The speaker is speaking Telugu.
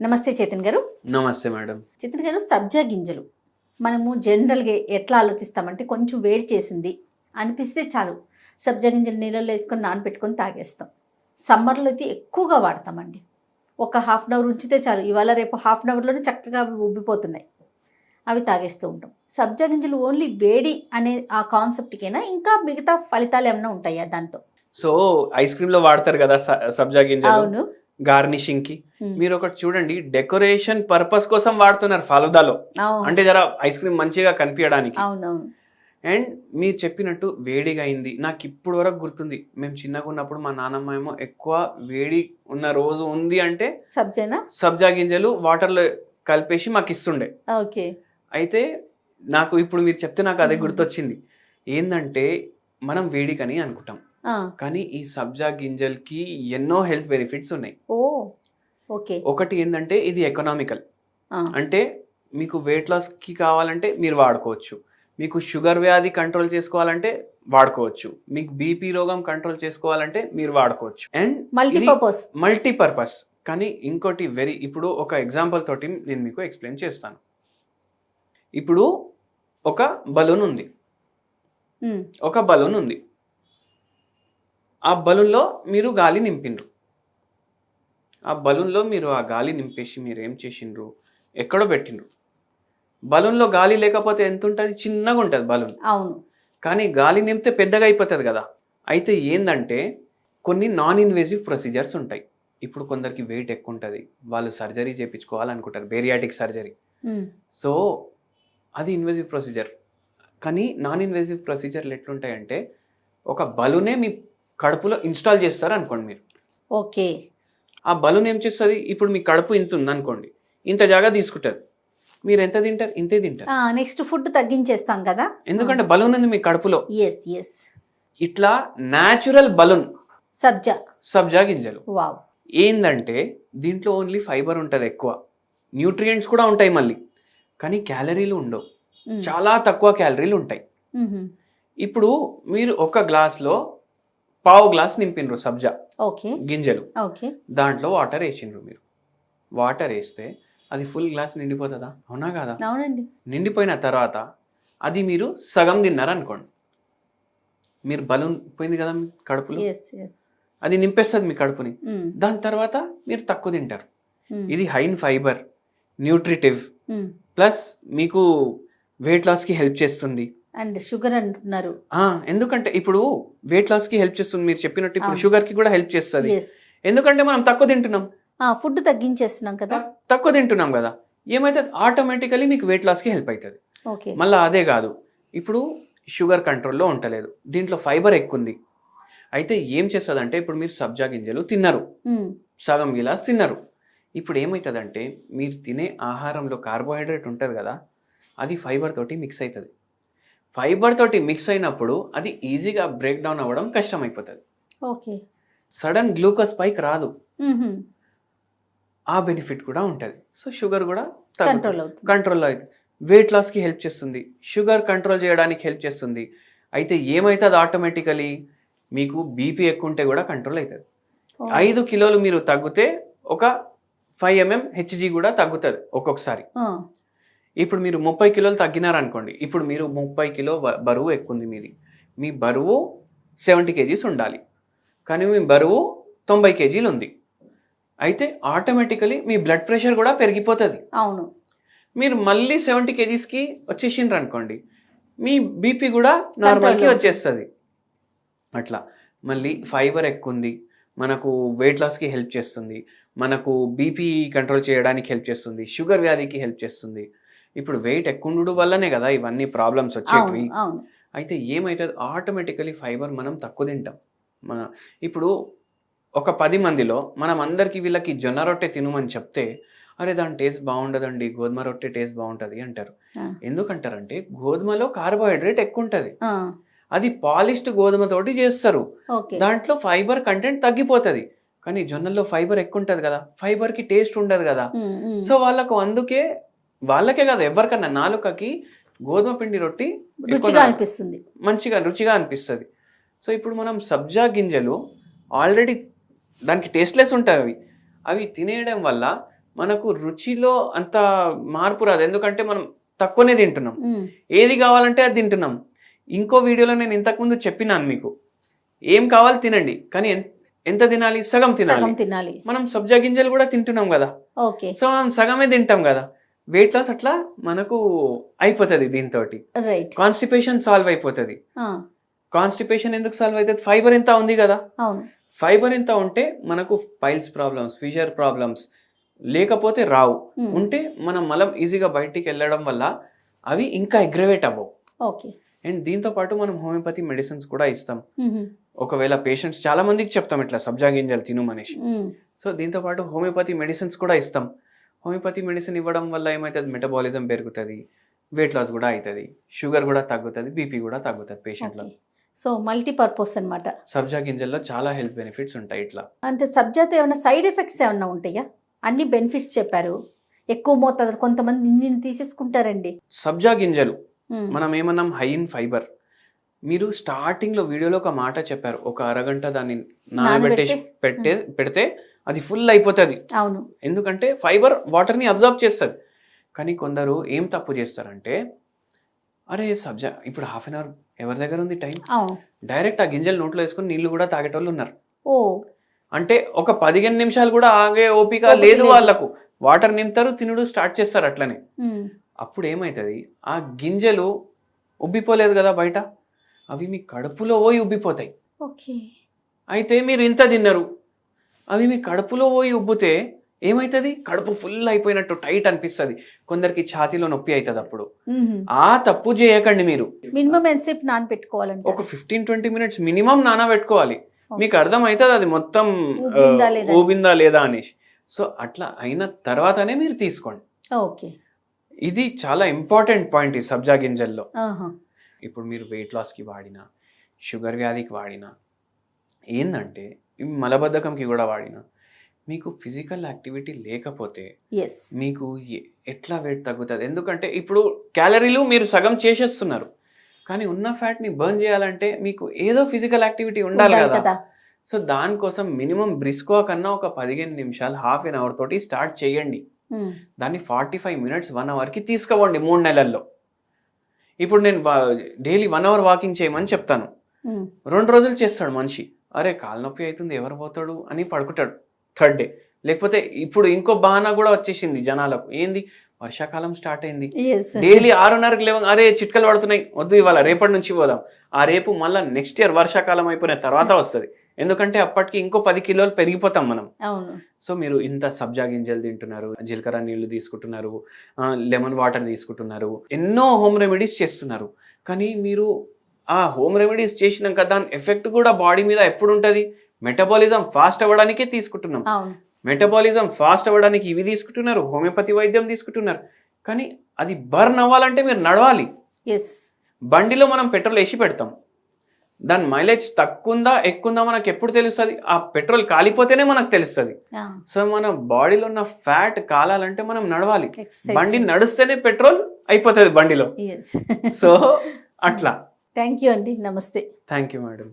నమస్తే చేతన్ గారు. నమస్తే మేడం. చేతన్ గారు, సబ్జా గింజలు మనము జనరల్గా ఎట్లా ఆలోచిస్తామంటే కొంచెం వేడి చేసింది అనిపిస్తే చాలు సబ్జా గింజలు నీళ్ళల్లో వేసుకొని నానబెట్టుకొని తాగేస్తాం. సమ్మర్లో అయితే ఎక్కువగా వాడతామండి. ఒక హాఫ్ అన్ అవర్ ఉంచితే చాలు, ఇవాళ రేపు హాఫ్ అన్ అవర్లోనే చక్కగా అవి ఉబ్బిపోతున్నాయి, అవి తాగేస్తూ ఉంటాం. సబ్జా గింజలు ఓన్లీ వేడి అనే ఆ కాన్సెప్ట్కైనా ఇంకా మిగతా ఫలితాలు ఏమైనా ఉంటాయా దాంతో? సో ఐస్ క్రీమ్ లో వాడతారు కదా సబ్జా గింజలు, అవును. గార్నిషింగ్ కి. మీరు ఒకటి చూడండి, డెకరేషన్ పర్పస్ కోసం వాడుతున్నారు ఫలుదాలో, అంటే జర ఐస్ క్రీమ్ మంచిగా కనిపించడానికి. అవునవును. అండ్ మీరు చెప్పినట్టు వేడిగా అయింది. నాకు ఇప్పుడు వరకు గుర్తుంది, మేము చిన్నగా ఉన్నప్పుడు మా నాన్నమ్మ ఏమో ఎక్కువ వేడి ఉన్న రోజు ఉంది అంటే సబ్జా గింజలు వాటర్ లో కలిపేసి మాకు ఇస్తుండే. ఓకే. అయితే నాకు ఇప్పుడు మీరు చెప్తే నాకు అదే గుర్తొచ్చింది. ఏంటంటే మనం వేడికని అనుకుంటాం, కానీ ఈ సబ్జా గింజల్కి ఎన్నో హెల్త్ బెనిఫిట్స్ ఉన్నాయి. ఒకటి ఏంటంటే ఇది ఎకనామికల్, అంటే మీకు వెయిట్ లాస్ కి కావాలంటే మీరు వాడుకోవచ్చు, మీకు షుగర్ వ్యాధి కంట్రోల్ చేసుకోవాలంటే వాడుకోవచ్చు, మీకు బీపీ రోగం కంట్రోల్ చేసుకోవాలంటే మీరు వాడుకోవచ్చు. And multipurpose. కానీ ఇంకోటి ఇప్పుడు ఒక ఎగ్జాంపుల్ తోటి నేను మీకు ఎక్స్ప్లెయిన్ చేస్తాను. ఇప్పుడు ఒక బలూన్ ఉంది, ఆ బలూన్లో మీరు గాలి నింపిండ్రు. ఆ బలూన్లో మీరు ఆ గాలి నింపేసి మీరు ఏం చేసిండ్రు, ఎక్కడో పెట్టిండ్రు. బలూన్లో గాలి లేకపోతే ఎంత ఉంటుంది, చిన్నగా ఉంటుంది బలూన్. అవును. కానీ గాలి నింపితే పెద్దగా అయిపోతుంది కదా. అయితే ఏంటంటే కొన్ని నాన్ ఇన్వేజివ్ ప్రొసీజర్స్ ఉంటాయి. ఇప్పుడు కొందరికి వెయిట్ ఎక్కువ ఉంటుంది, వాళ్ళు సర్జరీ చేయించుకోవాలనుకుంటారు, బేరియాటిక్ సర్జరీ. సో అది ఇన్వేజివ్ ప్రొసీజర్. కానీ నాన్ ఇన్వేజివ్ ప్రొసీజర్లు ఎట్లుంటాయంటే ఒక బలూనే మీ కడుపులో ఇన్స్టాల్ చేస్తారు అనుకోండి మీరు. ఓకే. ఆ బలూన్ ఏం చేస్తుంది, ఇప్పుడు మీ కడుపు ఇంత ఉంది అనుకోండి, ఇంత జాగా తీసుకుంటుంది, మీరు ఎంత తింటారు, ఇంతే తింటారు. నెక్స్ట్ ఫుడ్ తగ్గించేస్తాం కదా, ఎందుకంటే బలూన్ ఉంది మీ కడుపులో. ఇట్లా న్యాచురల్ బలూన్ సబ్జా గింజలు. ఏందంటే దీంట్లో ఓన్లీ ఫైబర్ ఉంటుంది ఎక్కువ, న్యూట్రియంట్స్ కూడా ఉంటాయి మళ్ళీ, కానీ క్యాలరీలు ఉండవు, చాలా తక్కువ క్యాలరీలు ఉంటాయి. ఇప్పుడు మీరు ఒక గ్లాస్లో పావు గ్లాస్ నింపిండ్రు సబ్జా గింజలు, దాంట్లో వాటర్ వేసిండ్రు. మీరు వాటర్ వేస్తే అది ఫుల్ గ్లాస్ నిండిపోతుందా? అవునా కదా? అవునండి. నిండిపోయిన తర్వాత అది మీరు సగం తిన్నారనుకోండి, మీరు బలూన్ పోయింది కదా మీ కడుపులో, అది నింపేస్తుంది మీ కడుపుని. దాని తర్వాత మీరు తక్కువ తింటారు. ఇది high in fibre, nutritive, plus మీకు వెయిట్ లాస్కి హెల్ప్ చేస్తుంది. అండ్ షుగర్ అంటున్నారు, ఎందుకంటే ఇప్పుడు వెయిట్ లాస్ కి హెల్ప్ చేస్తుంది మీరు చెప్పినట్టు, ఇప్పుడు షుగర్ కి కూడా హెల్ప్ చేస్తుంది. ఎందుకంటే మనం తక్కువ తింటున్నాం, ఫుడ్ తగ్గించేస్తున్నాం కదా, తక్కువ తింటున్నాం కదా, ఏమైతే ఆటోమేటికలీ మీకు వెయిట్ లాస్ కి హెల్ప్ అవుతుంది. మళ్ళీ అదే కాదు, ఇప్పుడు షుగర్ కంట్రోల్లో ఉండలేదు, దీంట్లో ఫైబర్ ఎక్కువ ఉంది. అయితే ఏం చేస్తుంది అంటే, ఇప్పుడు మీరు సబ్జా గింజలు తిన్నారు, సగం గిలాస్ తిన్నారు, ఇప్పుడు ఏమవుతుందంటే మీరు తినే ఆహారంలో కార్బోహైడ్రేట్ ఉంటుంది కదా, అది ఫైబర్ తోటి మిక్స్ అవుతుంది. ఫైబర్ తోటి మిక్స్ అయినప్పుడు అది ఈజీగా బ్రేక్ డౌన్ అవ్వడం కష్టం అయిపోతుంది. సడన్ గ్లూకోజ్ స్పైక్ రాదు, ఆ బెనిఫిట్ కూడా ఉంటుంది. సో షుగర్ కూడా కంట్రోల్ అవుతుంది, వెయిట్ లాస్కి హెల్ప్ చేస్తుంది, షుగర్ కంట్రోల్ చేయడానికి హెల్ప్ చేస్తుంది. అయితే ఏమవుతుంది, ఆటోమేటికలీ మీకు బీపీ ఎక్కువ ఉంటే కూడా కంట్రోల్ అవుతుంది. 5 కిలోలు మీరు తగ్గితే ఒక 5 mm హెచ్జీ కూడా తగ్గుతుంది ఒక్కొక్కసారి. ఇప్పుడు మీరు 30 కిలోలు తగ్గినారనుకోండి, ఇప్పుడు మీరు 30 కిలో బరువు ఎక్కువ ఉంది మీది, మీ బరువు 70 kgs ఉండాలి, కానీ మీ బరువు 90 kgs ఉంది. అయితే ఆటోమేటికలీ మీ బ్లడ్ ప్రెషర్ కూడా పెరిగిపోతుంది. అవును. మీరు మళ్ళీ 70 kgsకి వచ్చేసిండ్రు అనుకోండి, మీ బీపీ కూడా నార్మల్కి వచ్చేస్తుంది. అట్లా మళ్ళీ ఫైబర్ ఎక్కువ ఉంది, మనకు వెయిట్ లాస్కి హెల్ప్ చేస్తుంది, మనకు బీపీ కంట్రోల్ చేయడానికి హెల్ప్ చేస్తుంది, షుగర్ వ్యాధికి హెల్ప్ చేస్తుంది. ఇప్పుడు వెయిట్ ఎక్కువ ఉండడం వల్లనే కదా ఇవన్నీ ప్రాబ్లమ్స్ వచ్చేవి. అయితే ఏమవుతుంది, ఆటోమేటికలీ ఫైబర్ మనం తక్కువ తింటాం. ఇప్పుడు ఒక 10 మందిలో మనం అందరికి వీళ్ళకి జొన్న రొట్టె తినమని చెప్తే, అరే దాని టేస్ట్ బాగుండదండి, గోధుమ రొట్టె టేస్ట్ బాగుంటుంది అంటారు. ఎందుకంటారంటే గోధుమలో కార్బోహైడ్రేట్ ఎక్కువ ఉంటుంది, అది పాలిష్డ్ గోధుమతోటి చేస్తారు, దాంట్లో ఫైబర్ కంటెంట్ తగ్గిపోతుంది. కానీ జొన్నల్లో ఫైబర్ ఎక్కువ ఉంటుంది కదా, ఫైబర్కి టేస్ట్ ఉండదు కదా. సో వాళ్ళకు అందుకే, వాళ్ళకే కదా ఎవరికన్నా నాలుకకి గోధుమ పిండి రొట్టి అనిపిస్తుంది, రుచిగా అనిపిస్తుంది. సో ఇప్పుడు మనం సబ్జా గింజలు ఆల్రెడీ దానికి టేస్ట్లెస్ ఉంటాయి, అవి తినేయడం వల్ల మనకు రుచిలో అంత మార్పు రాదు, ఎందుకంటే మనం తక్కువనే తింటున్నాం. మ్మ్. ఏది కావాలంటే అది తింటున్నాం. ఇంకో వీడియోలో నేను ఇంతకుముందు చెప్పినాను మీకు, ఏం కావాలి తినండి, కానీ ఎంత తినాలి? సగం తినాలి. సగం తినాలి. మనం సబ్జా గింజలు కూడా తింటున్నాం కదా, ఓకే. సో మనం సగమే తింటాం కదా. వెయిట్ లాస్ అట్లా మనకు అయిపోతుంది. దీంతో రైట్. కాన్స్టిపేషన్ సాల్వ్ అయిపోతుంది. కాన్స్టిపేషన్ ఎందుకు సాల్వ్ అవుతుంది? ఫైబర్ ఎంత ఉంది కదా. అవును. ఫైబర్ ఎంత ఉంటే మనకు పైల్స్ ప్రాబ్లమ్స్, ఫిషర్ ప్రాబ్లమ్స్ లేకపోతే రావు. ఉంటే మనం మలం ఈజీగా బయటికి వెళ్ళడం వల్ల అవి ఇంకా అగ్రవేట్ అవ్వవు. ఓకే. అండ్ దీంతో పాటు మనం హోమియోపతి మెడిసిన్స్ కూడా ఇస్తాం. మ్మ్. ఒకవేళ పేషెంట్స్ చాలా మందికి చెప్తాం ఇట్లా సబ్జా గింజలు తినుమనేసి. మ్మ్. సో దీంతో పాటు హోమియోపతి మెడిసిన్స్ కూడా ఇస్తాం. హోమియోపతి మెడిసిన్ ఇవ్వడం వల్ల ఏమవుతుంది? మెటబాలిజం పెరుగుతుంది, వెయిట్ లాస్ కూడా అవుతుంది, షుగర్ కూడా తగ్గుతుంది, బీపీ కూడా తగ్గుతుంది పేషెంట్లో. ఓకే. సో మల్టీపర్పస్ అన్నమాట. సబ్జా గింజల్లో చాలా హెల్త్ బెనిఫిట్స్ ఉంటాయి. ఇట్లా అంటే సబ్జాతో ఏమైనా సైడ్ ఎఫెక్ట్స్ ఏమైనా ఉంటాయా? అన్ని బెనిఫిట్స్ చెప్పారు, ఎక్కువ మోతాదు కొంతమంది ఇన్ని తీసేసుకుంటారండి. సబ్జా గింజలు మ్మ్. మనం ఏమన్నాం? High in fiber. మీరు స్టార్టింగ్ లో వీడియోలో ఒక మాట చెప్పారు, ఒక అరగంట దాన్ని నానబెట్టేసి పెడితే అది ఫుల్ అయిపోతుంది. అవును. ఎందుకంటే ఫైబర్ వాటర్ ని అబ్జర్వ్ చేస్తుంది. కానీ కొందరు ఏం తప్పు చేస్తారంటే, అరే సబ్జా ఇప్పుడు హాఫ్ అన్ అవర్ ఎవరి దగ్గర ఉంది టైం, అవును, డైరెక్ట్ ఆ గింజలు నోట్లో వేసుకుని నీళ్లు కూడా తాగేటోళ్ళు ఉన్నారు. ఓ అంటే ఒక 15 నిమిషాలు కూడా ఆగే ఓపిక లేదు వాళ్ళకు. వాటర్ నింపుతారు, తినుడు స్టార్ట్ చేస్తారు అట్లనే. మ్మ్. అప్పుడు ఏమవుతుంది? ఆ గింజలు ఉబ్బిపోలేదు కదా బయట, అవి మీ కడుపులో పోయి ఉబ్బిపోతాయి. ఓకే. అయితే మీరు ఇంత తిన్నారు, అవి మీ కడుపులో పోయి ఉబ్బితే ఏమవుతుంది? కడుపు ఫుల్ అయిపోయినట్టు టైట్ అనిపిస్తుంది, కొందరికి ఛాతీలో నొప్పి అవుతుంది. అప్పుడు మ్మ్. ఆ తప్పు చేయకండి. మీరు మినిమం ఎంతసేపు నానబెట్టుకోవాలంటే? ఒక 15-20 మినిట్స్ మినిమం నానబెట్టుకోవాలి. మీకు అర్థమవుతుంది అది మొత్తం ఊబిందా లేదా అనేసి. సో అట్లా అయిన తర్వాతనే మీరు తీసుకోండి. ఓకే. ఇది చాలా ఇంపార్టెంట్ పాయింట్ ఈ సబ్జా గింజల్లో. ఆహా. ఇప్పుడు మీరు వెయిట్ లాస్కి వాడినా, షుగర్ వ్యాధికి వాడినా, ఏంటంటే మలబద్ధకంకి కూడా వాడినా, మీకు ఫిజికల్ యాక్టివిటీ లేకపోతే ఎస్, మీకు ఎట్లా వెయిట్ తగ్గుతుంది? ఎందుకంటే ఇప్పుడు క్యాలరీలు మీరు సగం చేసేస్తున్నారు, కానీ ఉన్న ఫ్యాట్ని బర్న్ చేయాలంటే మీకు ఏదో ఫిజికల్ యాక్టివిటీ ఉండాలి కదా. సో దానికోసం మినిమం బ్రిస్కో కన్నా ఒక 15 నిమిషాలు, హాఫ్ అన్ అవర్ తోటి స్టార్ట్ చేయండి. దాన్ని 45 మినిట్స్ 1 అవర్కి తీసుకోవండి 3 నెలల్లో. ఇప్పుడు నేను డైలీ 1 అవర్ వాకింగ్ చేయమని చెప్తాను, 2 రోజులు చేస్తాడు మనిషి, అరే కాలు నొప్పి అవుతుంది ఎవరు పోతాడు అని పడుకుంటాడు 3rd డే. లేకపోతే ఇప్పుడు ఇంకో బహానా కూడా వచ్చేసింది జనాలకు, ఏంది? వర్షాకాలం స్టార్ట్ అయింది, డైలీ 6:30కి లేవు, అరే చిట్కలు పడుతున్నాయి, వద్దు ఇవాళ రేపటి నుంచి పోదాం. ఆ రేపు మళ్ళీ నెక్స్ట్ ఇయర్ వర్షాకాలం అయిపోయిన తర్వాత వస్తుంది, ఎందుకంటే అప్పటికి ఇంకో 10 కిలోలు పెరిగిపోతాం మనం. సో మీరు ఇంత సబ్జా గింజలు తింటున్నారు, జీలకర్ర నీళ్లు తీసుకుంటున్నారు, లెమన్ వాటర్ తీసుకుంటున్నారు, ఎన్నో హోమ్ రెమెడీస్ చేస్తున్నారు, కానీ మీరు ఆ హోమ్ రెమెడీస్ చేసినాక దాని ఎఫెక్ట్ కూడా బాడీ మీద ఎప్పుడు ఉంటుంది? మెటబాలిజం ఫాస్ట్ అవ్వడానికే తీసుకుంటున్నాం. మెటబాలిజం ఫాస్ట్ అవ్వడానికి ఇవి తీసుకుంటున్నారు, హోమియోపతి వైద్యం తీసుకుంటున్నారు, కానీ అది బర్న్ అవ్వాలంటే మీరు నడవాలి. బండిలో మనం పెట్రోల్ వేసి పెడతాం, దాని మైలేజ్ తక్కువందా ఎక్కువందా మనకు ఎప్పుడు తెలుస్తుంది? ఆ పెట్రోల్ కాలిపోతేనే మనకు తెలుస్తుంది. సో మన బాడీలో ఉన్న ఫ్యాట్ కాలాలంటే మనం నడవాలి, బండి నడుస్తేనే పెట్రోల్ అయిపోతుంది బండిలో. సో అట్లా. థ్యాంక్ యూ అండి, నమస్తే. Thank you madam.